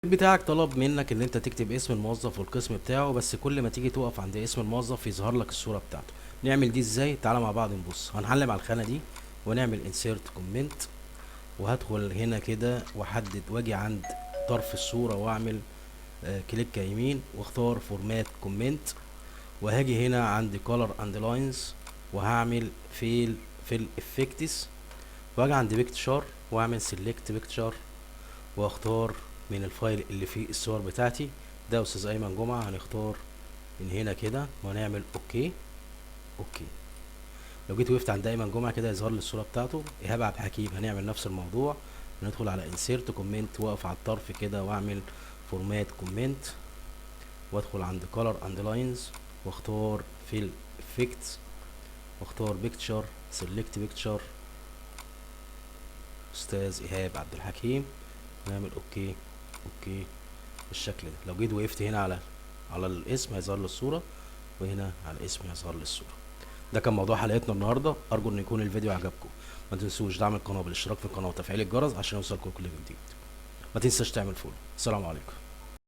بتاعك طلب منك ان انت تكتب اسم الموظف والقسم بتاعه، بس كل ما تيجي تقف عند اسم الموظف يظهر لك الصورة بتاعته. نعمل دي ازاي؟ تعالى مع بعض نبص. هنعلم على الخانة دي ونعمل insert comment، وهدخل هنا كده واحدد واجي عند طرف الصورة واعمل كليك يمين واختار فورمات كومنت، وهاجي هنا عند color and lines وهعمل fill effects، واجي عند picture واعمل select picture واختار من الفايل اللي فيه الصور بتاعتي. ده استاذ ايمن جمعة. هنختار من هنا كده ونعمل اوكي. اوكي. لو جيت وقفت عند ايمن جمعة كده يظهر لي الصورة بتاعته. ايهاب عبد الحكيم هنعمل نفس الموضوع، ندخل على insert comment واقف على الطرف كده واعمل فورمات كومنت، وادخل عند color and lines واختار fill effects واختار picture select picture استاذ ايهاب عبد الحكيم، نعمل اوكي. اوكي بالشكل ده. لو جيت وقفت هنا على الاسم هيظهر لي الصورة، وهنا على الاسم هيظهر لي الصورة. ده كان موضوع حلقتنا النهارده، ارجو ان يكون الفيديو عجبكم. ما تنسوش دعم القناة بالاشتراك في القناة وتفعيل الجرس عشان يوصلكم كل جديد. ما تنساش تعمل فولو. السلام عليكم.